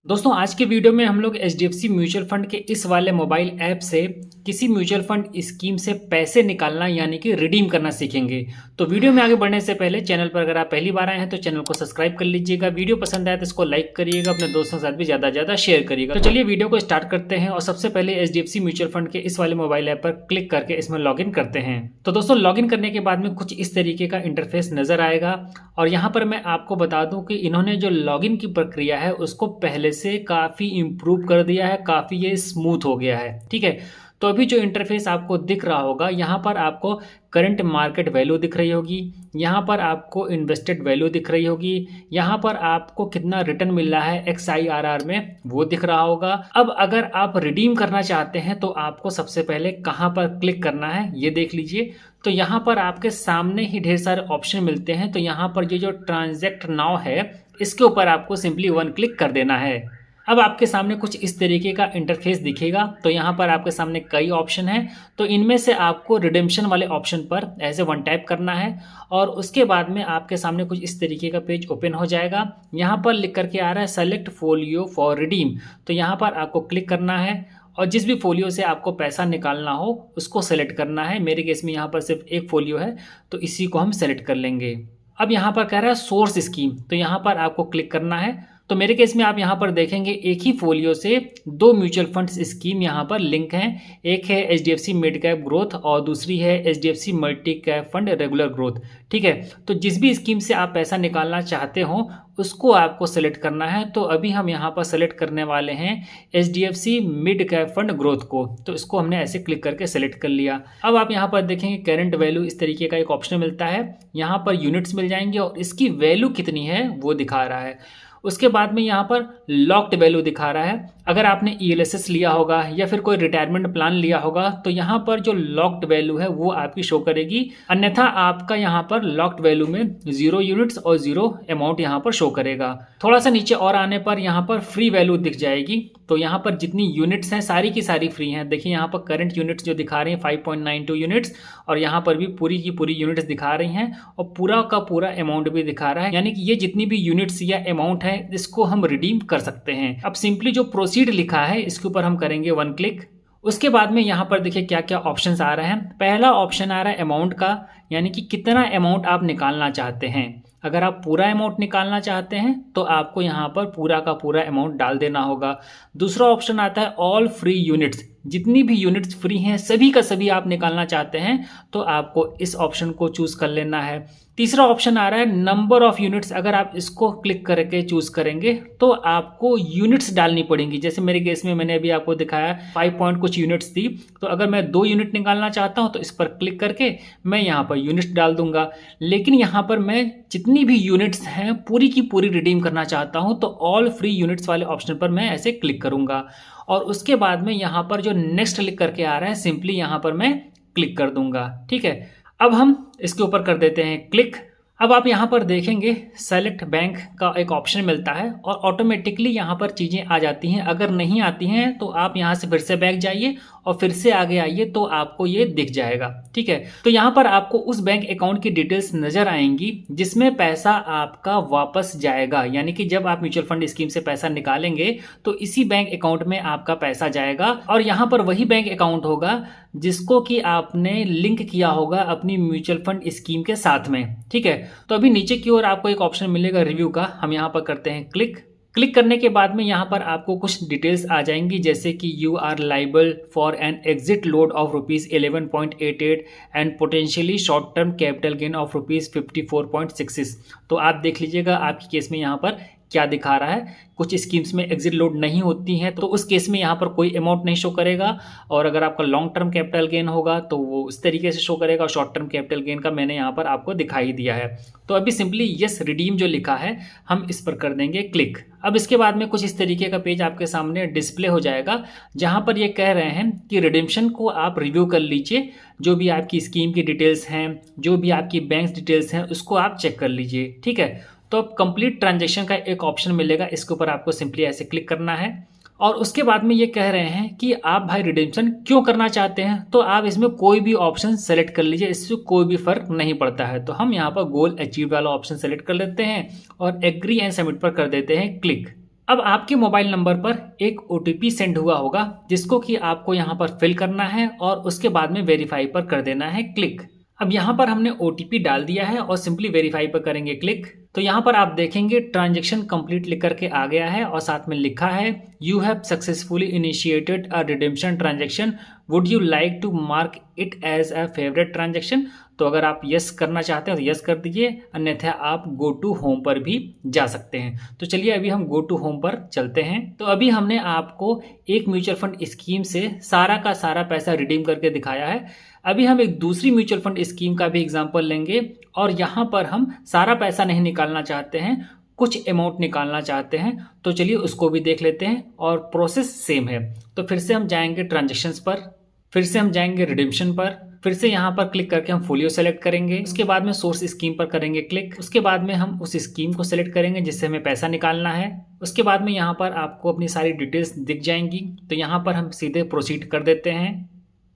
दोस्तों आज के वीडियो में हम लोग एचडीएफसी म्यूचुअल फंड के इस वाले मोबाइल ऐप से किसी म्यूचुअल फंड स्कीम से पैसे निकालना यानी कि रिडीम करना सीखेंगे। तो वीडियो में आगे बढ़ने से पहले चैनल पर अगर आप पहली बार आए हैं तो चैनल को सब्सक्राइब कर लीजिएगा। वीडियो पसंद आए तो इसको लाइक करिएगा, अपने दोस्तों के साथ भी ज़्यादा से ज़्यादा शेयर करिएगा। तो चलिए वीडियो को स्टार्ट करते हैं और सबसे पहले एचडीएफसी म्यूचुअल फंड के इस वाले मोबाइल ऐप पर क्लिक करके इसमें लॉगिन करते हैं। तो दोस्तों लॉगिन करने के बाद में कुछ इस तरीके का इंटरफेस नजर आएगा और यहाँ पर मैं आपको बता दूं कि इन्होंने जो लॉगिन की प्रक्रिया है उसको पहले से काफ़ी इम्प्रूव कर दिया है, काफ़ी ये स्मूथ हो गया है। ठीक है, तो अभी जो इंटरफेस आपको दिख रहा होगा यहाँ पर आपको करंट मार्केट वैल्यू दिख रही होगी, यहाँ पर आपको इन्वेस्टेड वैल्यू दिख रही होगी, यहाँ पर आपको कितना रिटर्न मिल रहा है XIRR में वो दिख रहा होगा। अब अगर आप रिडीम करना चाहते हैं तो आपको सबसे पहले कहाँ पर क्लिक करना है ये देख लीजिए। तो यहाँ पर आपके सामने ही ढेर सारे ऑप्शन मिलते हैं। तो यहाँ पर ये जो ट्रांजैक्ट नाउ है इसके ऊपर आपको सिंपली वन क्लिक कर देना है। अब आपके सामने कुछ इस तरीके का इंटरफेस दिखेगा। तो यहाँ पर आपके सामने कई ऑप्शन हैं, तो इनमें से आपको रिडेम्पशन वाले ऑप्शन पर ऐसे वन टैप करना है और उसके बाद में आपके सामने कुछ इस तरीके का पेज ओपन हो जाएगा। यहाँ पर लिख करके आ रहा है सेलेक्ट फोलियो फॉर रिडीम। तो यहाँ पर आपको क्लिक करना है और जिस भी फोलियो से आपको पैसा निकालना हो उसको सेलेक्ट करना है। मेरे केस में यहाँ पर सिर्फ एक फोलियो है तो इसी को हम सेलेक्ट कर लेंगे। अब यहाँ पर कह रहा है सोर्स स्कीम, तो यहाँ पर आपको क्लिक करना है। तो मेरे केस में आप यहाँ पर देखेंगे एक ही फोलियो से दो म्यूचुअल फंड्स स्कीम यहाँ पर लिंक हैं। एक है एचडीएफसी मिड कैप ग्रोथ और दूसरी है HDFC multi cap fund regular growth. ठीक है, तो जिस भी स्कीम से आप पैसा निकालना चाहते हो उसको आपको सेलेक्ट करना है। तो अभी हम यहाँ पर सेलेक्ट करने वाले हैं HDFC mid cap fund growth को। तो इसको हमने ऐसे क्लिक करके सेलेक्ट कर लिया। अब आप यहाँ पर देखेंगे करंट वैल्यू इस तरीके का एक ऑप्शन मिलता है, यहाँ पर यूनिट्स मिल जाएंगे और इसकी वैल्यू कितनी है वो दिखा रहा है। उसके बाद में यहाँ पर लॉक्ड वैल्यू दिखा रहा है। अगर आपने ELSS लिया होगा या फिर कोई रिटायरमेंट प्लान लिया होगा तो यहाँ पर जो लॉक्ड वैल्यू है वो आपकी शो करेगी, अन्यथा आपका यहाँ पर लॉक्ड वैल्यू में 0 यूनिट्स और 0 अमाउंट यहाँ पर शो करेगा। थोड़ा सा नीचे और आने पर यहाँ पर फ्री वैल्यू दिख जाएगी। तो यहाँ पर जितनी यूनिट्स हैं सारी की सारी फ्री हैं। देखिए यहाँ पर करंट यूनिट्स जो दिखा रही हैं 5.92 यूनिट्स और यहाँ पर भी पूरी की पूरी यूनिट्स दिखा रही हैं और पूरा का पूरा अमाउंट भी दिखा रहा है। यानी कि ये जितनी भी यूनिट्स या अमाउंट है इसको हम रिडीम कर सकते हैं। अब सिंपली जो प्रोसीड लिखा है इसके ऊपर हम करेंगे वन क्लिक। उसके बाद में यहाँ पर देखिए क्या क्या ऑप्शंस आ रहे हैं। पहला ऑप्शन आ रहा है अमाउंट का, यानी कि कितना अमाउंट आप निकालना चाहते हैं। अगर आप पूरा अमाउंट निकालना चाहते हैं तो आपको यहाँ पर पूरा का पूरा अमाउंट डाल देना होगा। दूसरा ऑप्शन आता है ऑल फ्री यूनिट्स, जितनी भी यूनिट्स फ्री हैं सभी का सभी आप निकालना चाहते हैं तो आपको इस ऑप्शन को चूज कर लेना है। तीसरा ऑप्शन आ रहा है नंबर ऑफ यूनिट्स। अगर आप इसको क्लिक करके चूज करेंगे तो आपको यूनिट्स डालनी पड़ेंगी। जैसे मेरे केस में मैंने अभी आपको दिखाया 5 पॉइंट कुछ यूनिट्स थी, तो अगर मैं 2 यूनिट निकालना चाहता हूं तो इस पर क्लिक करके मैं यहाँ पर यूनिट्स डाल दूंगा। लेकिन यहाँ पर मैं जितनी भी यूनिट्स हैं पूरी की पूरी रिडीम करना चाहता हूँ तो ऑल फ्री यूनिट्स वाले ऑप्शन पर मैं ऐसे क्लिक करूंगा और उसके बाद में यहाँ पर जो नेक्स्ट लिख करके आ रहा है सिंपली यहाँ पर मैं क्लिक कर दूंगा। ठीक है, अब हम इसके ऊपर कर देते हैं क्लिक। अब आप यहाँ पर देखेंगे सेलेक्ट बैंक का एक ऑप्शन मिलता है और ऑटोमेटिकली यहाँ पर चीज़ें आ जाती हैं। अगर नहीं आती हैं तो आप यहाँ से फिर से बैक जाइए और फिर से आगे आइए तो आपको ये दिख जाएगा। ठीक है, तो यहाँ पर आपको उस बैंक अकाउंट की डिटेल्स नजर आएंगी जिसमें पैसा आपका वापस जाएगा। यानी कि जब आप म्यूचुअल फंड स्कीम से पैसा निकालेंगे तो इसी बैंक अकाउंट में आपका पैसा जाएगा और यहाँ पर वही बैंक अकाउंट होगा जिसको कि आपने लिंक किया होगा अपनी म्यूचुअल फंड स्कीम के साथ में। ठीक है, तो अभी नीचे की ओर आपको एक ऑप्शन मिलेगा रिव्यू का, हम यहाँ पर करते हैं क्लिक। क्लिक करने के बाद में यहाँ पर आपको कुछ डिटेल्स आ जाएंगी जैसे कि you are liable for an exit load of ₹11.88 and potentially short term capital gain of ₹54.66। तो आप देख लीजिएगा आपकी केस में यहाँ पर क्या दिखा रहा है। कुछ स्कीम्स में एग्जिट लोड नहीं होती हैं तो उस केस में यहाँ पर कोई अमाउंट नहीं शो करेगा और अगर आपका लॉन्ग टर्म कैपिटल गेन होगा तो वो उस तरीके से शो करेगा और शॉर्ट टर्म कैपिटल गेन का मैंने यहाँ पर आपको दिखाई दिया है। तो अभी सिंपली यस रिडीम जो लिखा है हम इस पर कर देंगे क्लिक। अब इसके बाद में कुछ इस तरीके का पेज आपके सामने डिस्प्ले हो जाएगा जहाँ पर ये कह रहे हैं कि रिडीम्पशन को आप रिव्यू कर लीजिए, जो भी आपकी स्कीम की डिटेल्स हैं, जो भी आपकी बैंक डिटेल्स हैं उसको आप चेक कर लीजिए। ठीक है, तो अब कंप्लीट ट्रांजैक्शन का एक ऑप्शन मिलेगा, इसके ऊपर आपको सिंपली ऐसे क्लिक करना है और उसके बाद में ये कह रहे हैं कि आप भाई रिडेम्पशन क्यों करना चाहते हैं तो आप इसमें कोई भी ऑप्शन सेलेक्ट कर लीजिए, इससे कोई भी फर्क नहीं पड़ता है। तो हम यहाँ पर गोल अचीव वाला ऑप्शन सेलेक्ट कर लेते हैं और एग्री एंड सबमिट पर कर देते हैं क्लिक। अब आपके मोबाइल नंबर पर एक OTP सेंड हुआ होगा जिसको कि आपको यहाँ पर फिल करना है और उसके बाद में वेरीफाई पर कर देना है क्लिक। अब यहाँ पर हमने OTP डाल दिया है और सिंपली वेरीफाई पर करेंगे क्लिक। तो यहाँ पर आप देखेंगे ट्रांजैक्शन कंप्लीट लिख करके आ गया है और साथ में लिखा है you have successfully initiated a redemption transaction, would you like to mark it as a favourite transaction. तो अगर आप यस करना चाहते हैं तो यस कर दीजिए, अन्यथा आप गो टू होम पर भी जा सकते हैं। तो चलिए अभी हम गो टू होम पर चलते हैं। तो अभी हमने आपको एक म्यूचुअल फंड स्कीम से सारा का सारा पैसा रिडीम करके दिखाया है। अभी हम एक दूसरी म्यूचुअल फंड स्कीम का भी एग्जांपल लेंगे और यहाँ पर हम सारा पैसा नहीं निकालना चाहते हैं, कुछ अमाउंट निकालना चाहते हैं। तो चलिए उसको भी देख लेते हैं और प्रोसेस सेम है। तो फिर से हम जाएंगे ट्रांजैक्शंस पर, फिर से हम जाएंगे रिडेम्पशन पर, फिर से यहाँ पर क्लिक करके हम फोलियो सेलेक्ट करेंगे। उसके बाद में सोर्स स्कीम पर करेंगे क्लिक। उसके बाद में हम उस स्कीम को सेलेक्ट करेंगे जिससे हमें पैसा निकालना है। उसके बाद में यहाँ पर आपको अपनी सारी डिटेल्स दिख जाएंगी। तो यहाँ पर हम सीधे प्रोसीड कर देते हैं।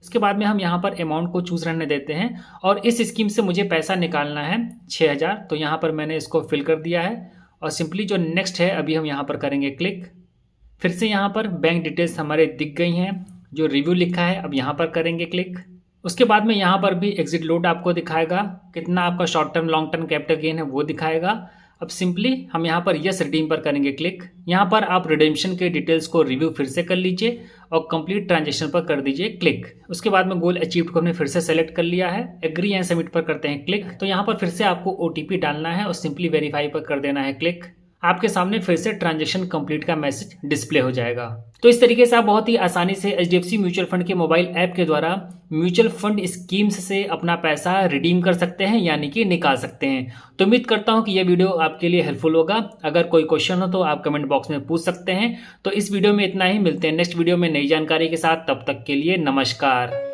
इसके बाद में हम यहाँ पर अमाउंट को चूज रहने देते हैं और इस स्कीम से मुझे पैसा निकालना है 6000। तो यहाँ पर मैंने इसको फिल कर दिया है और सिंपली जो नेक्स्ट है अभी हम यहाँ पर करेंगे क्लिक। फिर से यहाँ पर बैंक डिटेल्स हमारे दिख गई हैं, जो रिव्यू लिखा है अब यहाँ पर करेंगे क्लिक। उसके बाद में यहाँ पर भी एग्जिट लोड आपको दिखाएगा, कितना आपका short term long term capital gain है वो दिखाएगा। अब सिंपली हम यहाँ पर यस रिडीम पर करेंगे क्लिक। यहाँ पर आप रिडेम्पशन के डिटेल्स को रिव्यू फिर से कर लीजिए और कंप्लीट ट्रांजैक्शन पर कर दीजिए क्लिक। उसके बाद में गोल अचीव्ड को हमने फिर से सेलेक्ट कर लिया है, एग्री एंड सबमिट पर करते हैं क्लिक। तो यहाँ पर फिर से आपको OTP डालना है और सिंपली वेरीफाई पर कर देना है क्लिक। आपके सामने फिर से ट्रांजैक्शन कंप्लीट का मैसेज डिस्प्ले हो जाएगा। तो इस तरीके से आप बहुत ही आसानी से HDFC म्यूचुअल फंड के मोबाइल ऐप के द्वारा म्यूचुअल फंड स्कीम्स से अपना पैसा रिडीम कर सकते हैं, यानी कि निकाल सकते हैं। तो उम्मीद करता हूं कि यह वीडियो आपके लिए हेल्पफुल होगा। अगर कोई क्वेश्चन हो तो आप कमेंट बॉक्स में पूछ सकते हैं। तो इस वीडियो में इतना ही, मिलते हैं नेक्स्ट वीडियो में नई जानकारी के साथ। तब तक के लिए नमस्कार।